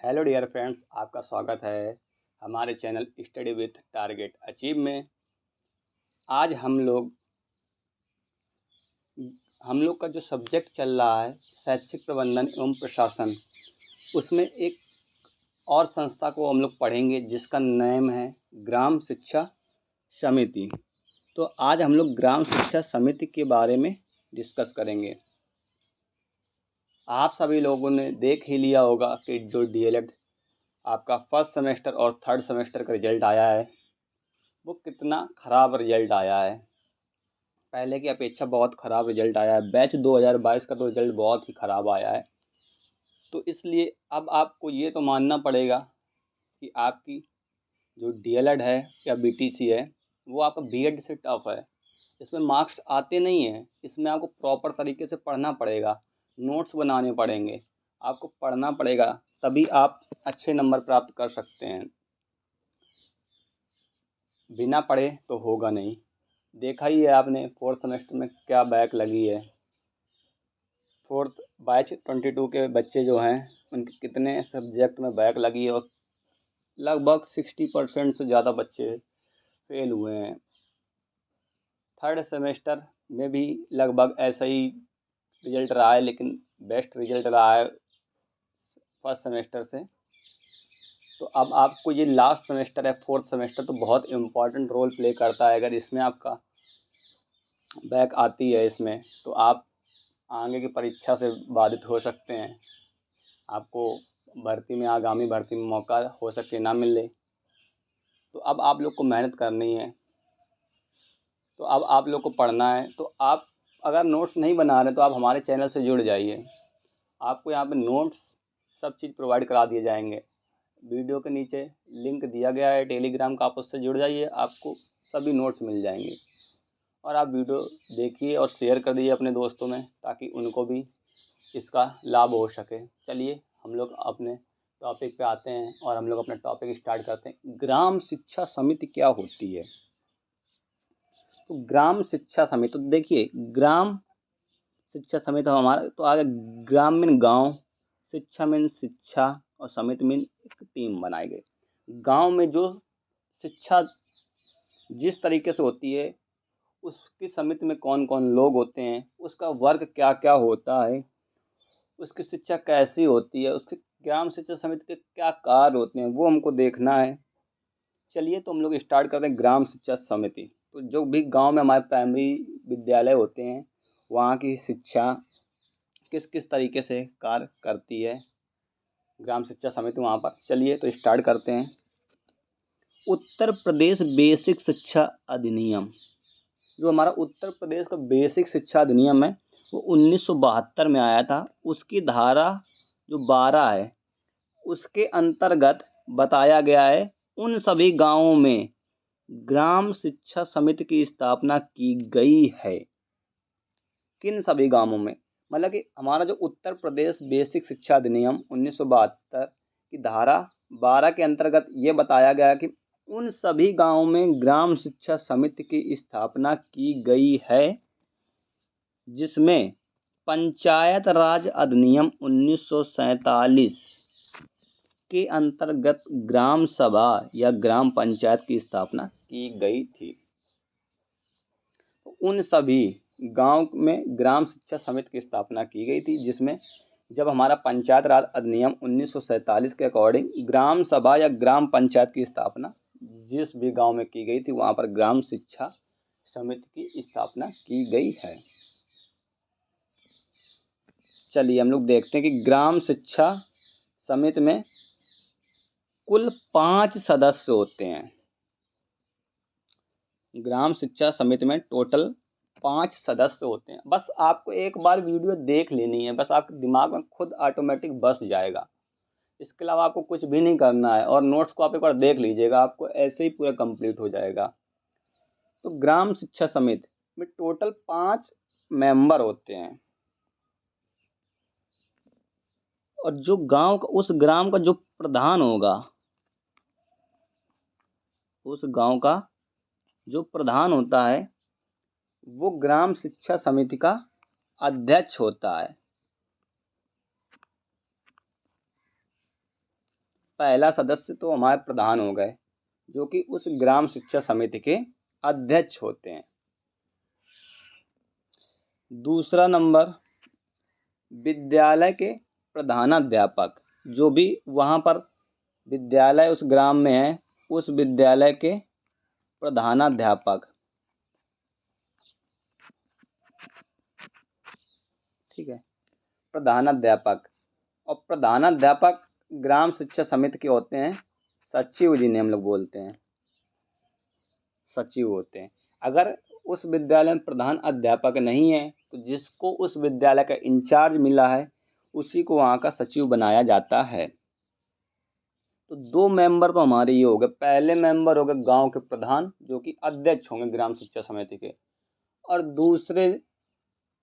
Hello dear friends, आपका स्वागत है हमारे channel study with target achieve में। आज हम लोग का जो सब्जेक्ट चल रहा है शैक्षिक प्रबंधन एवं प्रशासन, उसमें एक और संस्था को हम लोग पढ़ेंगे जिसका नाम है ग्राम शिक्षा समिति। तो आज हम लोग ग्राम शिक्षा समिति के बारे में डिस्कस करेंगे। आप सभी लोगों ने देख ही लिया होगा कि जो डीएलएड आपका फर्स्ट सेमेस्टर और थर्ड सेमेस्टर का रिजल्ट आया है वो कितना ख़राब रिजल्ट आया है। पहले की अपेक्षा बहुत ख़राब रिजल्ट आया है। बैच 2022 का तो रिजल्ट बहुत ही ख़राब आया है। तो इसलिए अब आपको ये तो मानना पड़ेगा कि आपकी जो डीएलएड है या बीटीसी है वो आपका बीएड से टफ है। इसमें मार्क्स आते नहीं हैं, इसमें आपको प्रॉपर तरीके से पढ़ना पड़ेगा, नोट्स बनाने पड़ेंगे, आपको पढ़ना पड़ेगा, तभी आप अच्छे नंबर प्राप्त कर सकते हैं। बिना पढ़े तो होगा नहीं। देखा ही है आपने फोर्थ सेमेस्टर में क्या बैक लगी है। फोर्थ बैच 22 के बच्चे जो हैं उनके कितने सब्जेक्ट में बैक लगी है और लगभग 60% से ज़्यादा बच्चे फेल हुए हैं। थर्ड सेमेस्टर में भी लगभग ऐसा ही रिजल्ट रहा है, लेकिन बेस्ट रिजल्ट रहा है फर्स्ट सेमेस्टर से। तो अब आपको ये लास्ट सेमेस्टर है फोर्थ सेमेस्टर, तो बहुत इम्पॉर्टेंट रोल प्ले करता है। अगर इसमें आपका बैक आती है इसमें तो आप आगे की परीक्षा से बाधित हो सकते हैं। आपको भर्ती में, आगामी भर्ती में मौका हो सके ना मिले। तो अब आप लोग को मेहनत करनी है, तो अब आप लोग को पढ़ना है। तो आप अगर नोट्स नहीं बना रहे तो आप हमारे चैनल से जुड़ जाइए। आपको यहाँ पे नोट्स सब चीज़ प्रोवाइड करा दिए जाएंगे। वीडियो के नीचे लिंक दिया गया है टेलीग्राम का, आप उससे जुड़ जाइए, आपको सभी नोट्स मिल जाएंगे। और आप वीडियो देखिए और शेयर कर दीजिए अपने दोस्तों में, ताकि उनको भी इसका लाभ हो सके। चलिए हम लोग अपने टॉपिक पे आते हैं और हम लोग अपना टॉपिक स्टार्ट करते हैं। ग्राम शिक्षा समिति क्या होती है? तो ग्राम शिक्षा समिति, तो देखिए ग्राम शिक्षा समिति हमारा तो आगे ग्राम मीन गाँव, शिक्षा मीन शिक्षा और समिति मीन एक टीम बनाई गई। गाँव में जो शिक्षा जिस तरीके से होती है उसकी समिति में कौन कौन लोग होते हैं, उसका वर्क क्या क्या होता है, उसकी शिक्षा कैसी होती है, उसके ग्राम शिक्षा समिति के क्या कार्य होते हैं, वो हमको देखना है। चलिए तो हम लोग स्टार्ट करते हैं ग्राम शिक्षा समिति। तो जो भी गांव में हमारे प्राइमरी विद्यालय होते हैं वहाँ की शिक्षा किस किस तरीके से कार्य करती है ग्राम शिक्षा समिति वहाँ पर। चलिए तो स्टार्ट करते हैं। उत्तर प्रदेश बेसिक शिक्षा अधिनियम, जो हमारा उत्तर प्रदेश का बेसिक शिक्षा अधिनियम है वो 1972 में आया था। उसकी धारा जो 12 है उसके अंतर्गत बताया गया है उन सभी गांवों में ग्राम शिक्षा समिति की स्थापना की गई है। किन सभी गांवों में? मतलब कि हमारा जो उत्तर प्रदेश बेसिक शिक्षा अधिनियम 1972 की धारा 12 के अंतर्गत ये बताया गया कि उन सभी गांवों में ग्राम शिक्षा समिति की स्थापना की गई है जिसमें पंचायत राज अधिनियम 1947 के अंतर्गत ग्राम सभा या ग्राम पंचायत की स्थापना की गई थी। उन सभी गांव में ग्राम शिक्षा समिति की स्थापना की गई थी, जिसमें जब हमारा पंचायत राज अधिनियम 1947 के अकॉर्डिंग ग्राम सभा या ग्राम पंचायत की स्थापना जिस भी गांव में की गई थी वहां पर ग्राम शिक्षा समिति की स्थापना की गई है। चलिए हम लोग देखते हैं कि ग्राम शिक्षा समिति में कुल 5 सदस्य होते हैं। ग्राम शिक्षा समिति में टोटल 5 सदस्य होते हैं। बस आपको एक बार वीडियो देख लेनी है, बस आपके दिमाग में खुद ऑटोमेटिक बस जाएगा। इसके अलावा आपको कुछ भी नहीं करना है और नोट्स को आप एक बार देख लीजिएगा, आपको ऐसे ही पूरा कंप्लीट हो जाएगा। तो ग्राम शिक्षा समिति में टोटल 5 मेंबर होते हैं और जो गांव का, उस ग्राम का जो प्रधान होगा, उस गांव का जो प्रधान होता है वो ग्राम शिक्षा समिति का अध्यक्ष होता है। पहला सदस्य तो हमारे प्रधान हो गए, जो कि उस ग्राम शिक्षा समिति के अध्यक्ष होते हैं। दूसरा नंबर, विद्यालय के प्रधानाध्यापक, जो भी वहाँ पर विद्यालय उस ग्राम में है, उस विद्यालय के प्रधानाध्यापक, ठीक है, प्रधानाध्यापक। और प्रधानाध्यापक ग्राम शिक्षा समिति के होते हैं सचिव, जिन्हें हम लोग बोलते हैं सचिव होते हैं। अगर उस विद्यालय में प्रधान अध्यापक नहीं है तो जिसको उस विद्यालय का इंचार्ज मिला है उसी को वहाँ का सचिव बनाया जाता है। तो 2 मेंबर तो हमारे ये हो गए। पहले मेंबर हो गए गांव के प्रधान, जो कि अध्यक्ष होंगे ग्राम शिक्षा समिति के, और दूसरे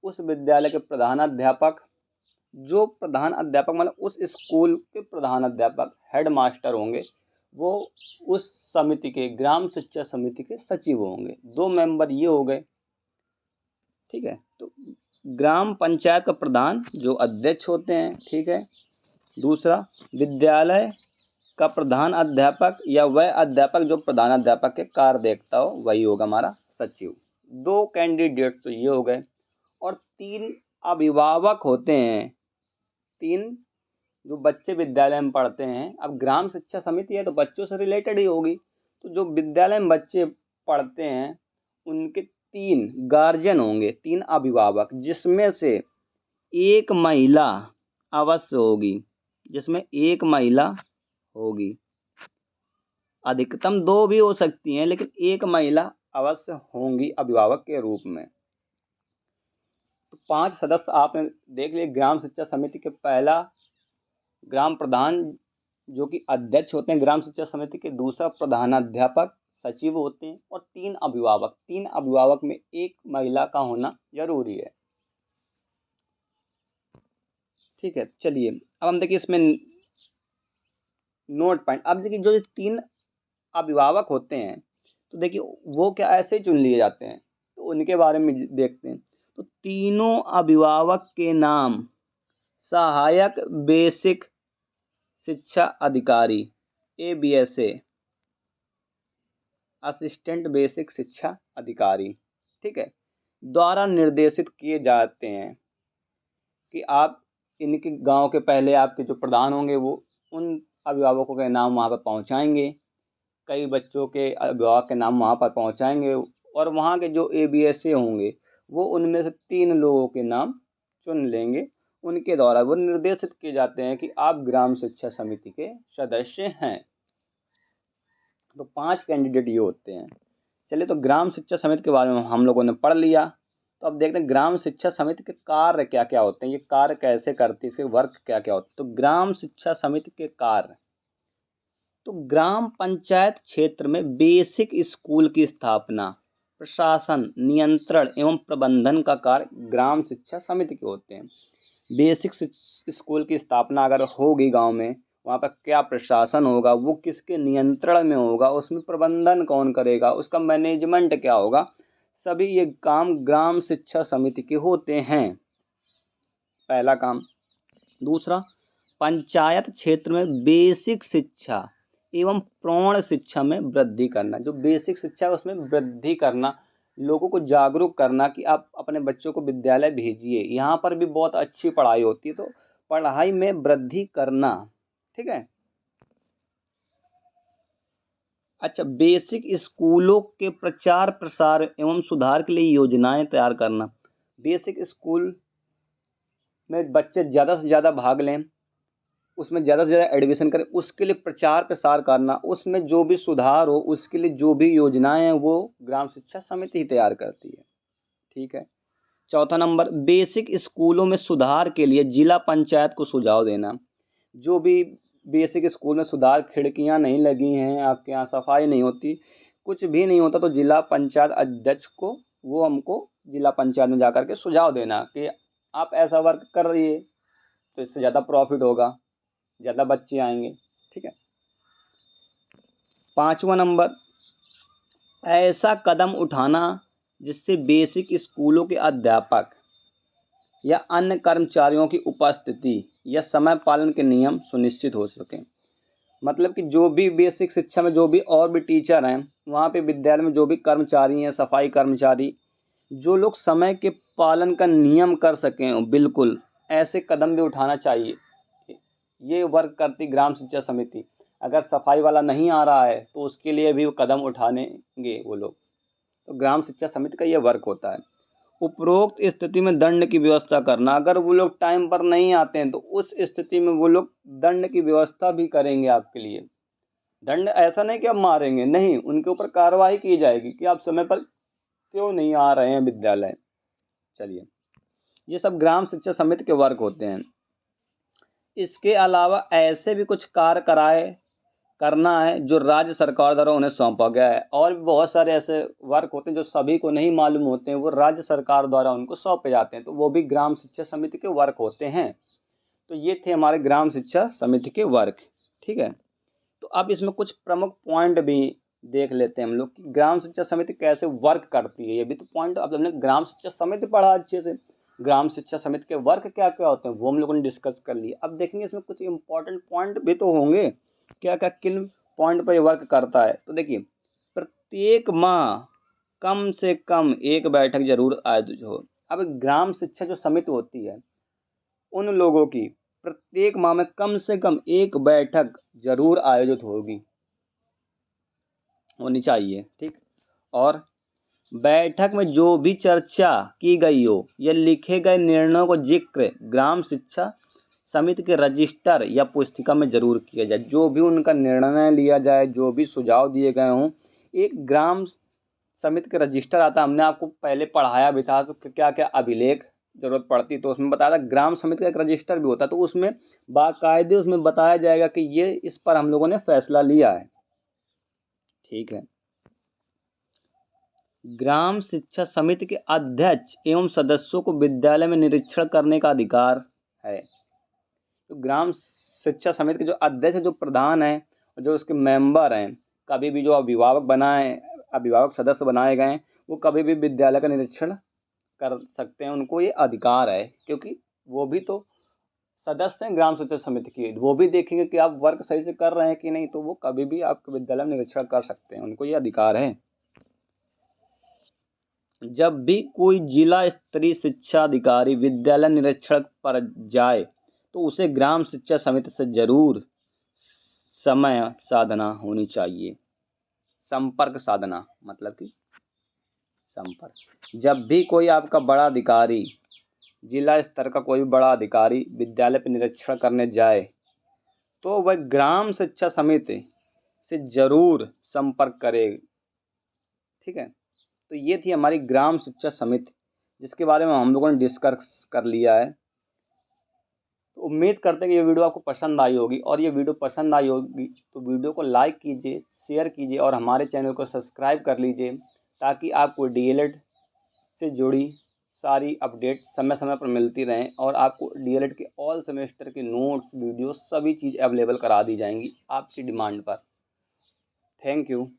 उस विद्यालय के प्रधानाध्यापक, जो प्रधान अध्यापक मतलब उस स्कूल के प्रधान अध्यापक हेड मास्टर होंगे, वो उस समिति के ग्राम शिक्षा समिति के सचिव होंगे। 2 मेंबर ये हो गए, ठीक है। तो ग्राम पंचायत का प्रधान जो अध्यक्ष होते हैं, ठीक है। दूसरा, विद्यालय का प्रधान अध्यापक या वह अध्यापक जो प्रधान अध्यापक के कार्य देखता हो, वही होगा हमारा सचिव। 2 कैंडिडेट तो ये हो गए, और 3 अभिभावक होते हैं। 3 जो बच्चे विद्यालय में पढ़ते हैं, अब ग्राम शिक्षा समिति है तो बच्चों से रिलेटेड ही होगी, तो जो विद्यालय में बच्चे पढ़ते हैं उनके 3 गार्जियन होंगे, 3 अभिभावक, जिसमें से एक महिला अवश्य होगी, जिसमें एक महिला होगी। अधिकतम 2 भी हो सकती हैं, लेकिन एक महिला अवश्य होंगी अभिभावक के रूप में। तो 5 सदस्य आपने देख लिए ग्राम शिक्षा समिति के। पहला ग्राम प्रधान, जो कि अध्यक्ष होते हैं ग्राम शिक्षा समिति के। दूसरा प्रधानाध्यापक, सचिव होते हैं, और 3 अभिभावक। 3 अभिभावक में एक महिला का होना जरूरी है, ठीक है। चलिए अब हम देखिए इसमें नोट पॉइंट। अब देखिए जो 3 अभिभावक होते हैं, तो देखिए वो क्या ऐसे चुन लिए जाते हैं, तो उनके बारे में देखते हैं। तो तीनों अभिभावक के नाम सहायक बेसिक शिक्षा अधिकारी, ABSA, असिस्टेंट बेसिक शिक्षा अधिकारी, ठीक है, द्वारा निर्देशित किए जाते हैं कि आप इनके गांव के पहले आपके जो प्रधान होंगे वो उन अभिभावकों के नाम वहाँ पर पहुँचाएंगे, कई बच्चों के अभिभावक के नाम वहाँ पर पहुँचाएंगे, और वहाँ के जो ABSA होंगे वो उनमें से 3 लोगों के नाम चुन लेंगे। उनके द्वारा वो निर्देशित किए जाते हैं कि आप ग्राम शिक्षा समिति के सदस्य हैं। तो 5 कैंडिडेट ये होते हैं। चलिए, तो ग्राम शिक्षा समिति के बारे में हम लोगों ने पढ़ लिया। तो अब देखते हैं ग्राम शिक्षा समिति के कार्य क्या क्या होते हैं, ये कार्य कैसे करती है, इसके वर्क क्या क्या होते हैं। तो ग्राम शिक्षा समिति के कार्य, तो ग्राम पंचायत क्षेत्र में बेसिक स्कूल की स्थापना, प्रशासन, नियंत्रण एवं प्रबंधन का कार्य ग्राम शिक्षा समिति के होते हैं। बेसिक स्कूल की स्थापना अगर होगी गांव में, वहाँ पर क्या प्रशासन होगा, वो किसके नियंत्रण में होगा, उसमें प्रबंधन कौन करेगा, उसका मैनेजमेंट क्या होगा, सभी ये काम ग्राम शिक्षा समिति के होते हैं, पहला काम। दूसरा, पंचायत क्षेत्र में बेसिक शिक्षा एवं प्रौढ़ शिक्षा में वृद्धि करना। जो बेसिक शिक्षा है उसमें वृद्धि करना, लोगों को जागरूक करना कि आप अपने बच्चों को विद्यालय भेजिए, यहाँ पर भी बहुत अच्छी पढ़ाई होती है, तो पढ़ाई में वृद्धि करना, ठीक है। अच्छा, बेसिक स्कूलों के प्रचार प्रसार एवं सुधार के लिए योजनाएं तैयार करना। बेसिक स्कूल में बच्चे ज़्यादा से ज़्यादा भाग लें, उसमें ज़्यादा से ज़्यादा एडमिशन करें, उसके लिए प्रचार प्रसार करना, उसमें जो भी सुधार हो उसके लिए जो भी योजनाएं हैं वो ग्राम शिक्षा समिति ही तैयार करती है, ठीक है। चौथा नंबर, बेसिक स्कूलों में सुधार के लिए जिला पंचायत को सुझाव देना। जो भी बेसिक स्कूल में सुधार, खिड़कियां नहीं लगी हैं, आपके यहाँ सफाई नहीं होती, कुछ भी नहीं होता, तो जिला पंचायत अध्यक्ष को वो हमको जिला पंचायत में जाकर के सुझाव देना कि आप ऐसा वर्क कर रही है तो इससे ज़्यादा प्रॉफिट होगा, ज़्यादा बच्चे आएंगे, ठीक है। 5वां नंबर, ऐसा कदम उठाना जिससे बेसिक स्कूलों के अध्यापक या अन्य कर्मचारियों की उपस्थिति या समय पालन के नियम सुनिश्चित हो सकें। मतलब कि जो भी बेसिक शिक्षा में जो भी और भी टीचर हैं, वहाँ पे विद्यालय में जो भी कर्मचारी हैं, सफाई कर्मचारी, जो लोग समय के पालन का नियम कर सकें, बिल्कुल ऐसे कदम भी उठाना चाहिए। ये वर्क करती ग्राम शिक्षा समिति। अगर सफाई वाला नहीं आ रहा है तो उसके लिए भी वो कदम उठानेंगे वो लोग। तो ग्राम शिक्षा समिति का ये वर्क होता है। उपरोक्त स्थिति में दंड की व्यवस्था करना। अगर वो लोग टाइम पर नहीं आते हैं तो उस स्थिति में वो लोग दंड की व्यवस्था भी करेंगे आपके लिए। दंड ऐसा नहीं कि आप मारेंगे, नहीं, उनके ऊपर कार्रवाई की जाएगी कि आप समय पर क्यों नहीं आ रहे हैं विद्यालय। चलिए, ये सब ग्राम शिक्षा समिति के वर्क होते हैं। इसके अलावा ऐसे भी कुछ कार्य करना है जो राज्य सरकार द्वारा उन्हें सौंपा गया है। और भी बहुत सारे ऐसे वर्क होते हैं जो सभी को नहीं मालूम होते हैं, वो राज्य सरकार द्वारा उनको सौंपे जाते हैं, तो वो भी ग्राम शिक्षा समिति के वर्क होते हैं। तो ये थे हमारे ग्राम शिक्षा समिति के वर्क। ठीक है, तो अब इसमें कुछ प्रमुख पॉइंट भी देख लेते हैं हम लोग कि ग्राम शिक्षा समिति कैसे वर्क करती है। ये भी तो पॉइंट, अब हमने ग्राम शिक्षा समिति पढ़ा अच्छे से, ग्राम शिक्षा समिति के वर्क क्या क्या होते हैं वो हम लोगों ने डिस्कस कर लिए। अब देखेंगे इसमें कुछ इंपॉर्टेंट पॉइंट भी तो होंगे, क्या क्या किन पॉइंट पर वर्क करता है। तो देखिए, प्रत्येक माह कम से कम एक बैठक जरूर आयोजित हो। अब ग्राम शिक्षा जो समिति होती है, उन लोगों की प्रत्येक माह में कम से कम एक बैठक जरूर आयोजित होनी चाहिए। ठीक, और बैठक में जो भी चर्चा की गई हो या लिखे गए निर्णयों को जिक्र ग्राम शिक्षा समिति के रजिस्टर या पुस्तिका में जरूर किया जाए। जो भी उनका निर्णय लिया जाए, जो भी सुझाव दिए गए हों, एक ग्राम समिति के रजिस्टर आता है। हमने आपको पहले पढ़ाया भी था, तो क्या क्या अभिलेख जरूरत पड़ती, तो उसमें बताया था ग्राम समिति का एक रजिस्टर भी होता है। तो उसमें बाकायदे उसमें बताया जाएगा कि ये इस पर हम लोगों ने फैसला लिया है। ठीक है, ग्राम शिक्षा समिति के अध्यक्ष एवं सदस्यों को विद्यालय में निरीक्षण करने का अधिकार है। तो ग्राम शिक्षा समिति के जो अध्यक्ष, जो प्रधान है, जो उसके मेंबर हैं, कभी भी जो अभिभावक सदस्य बनाए गए हैं, वो कभी भी विद्यालय का निरीक्षण कर सकते हैं। उनको ये अधिकार है, क्योंकि वो भी तो सदस्य हैं ग्राम शिक्षा समिति की। वो भी देखेंगे कि आप वर्क सही से कर रहे हैं कि नहीं, तो वो कभी भी आपके विद्यालय में निरीक्षण कर सकते हैं, उनको ये अधिकार है। जब भी कोई जिला स्तरीय शिक्षा अधिकारी विद्यालय निरीक्षण पर जाए तो उसे ग्राम शिक्षा समिति से जरूर समय साधना होनी चाहिए। संपर्क साधना मतलब कि संपर्क। जब भी कोई आपका बड़ा अधिकारी, जिला स्तर का कोई भी बड़ा अधिकारी विद्यालय पर निरीक्षण करने जाए तो वह ग्राम शिक्षा समिति से जरूर संपर्क करे। ठीक है, तो ये थी हमारी ग्राम शिक्षा समिति, जिसके बारे में हम लोगों ने डिस्कस कर लिया है। तो उम्मीद करते हैं कि ये वीडियो आपको पसंद आई होगी, और ये वीडियो पसंद आई होगी तो वीडियो को लाइक कीजिए, शेयर कीजिए और हमारे चैनल को सब्सक्राइब कर लीजिए, ताकि आपको डीएलएड से जुड़ी सारी अपडेट समय समय पर मिलती रहें और आपको डीएलएड के ऑल सेमेस्टर के नोट्स, वीडियो सभी चीज़ अवेलेबल करा दी जाएंगी आपकी डिमांड पर। Thank you.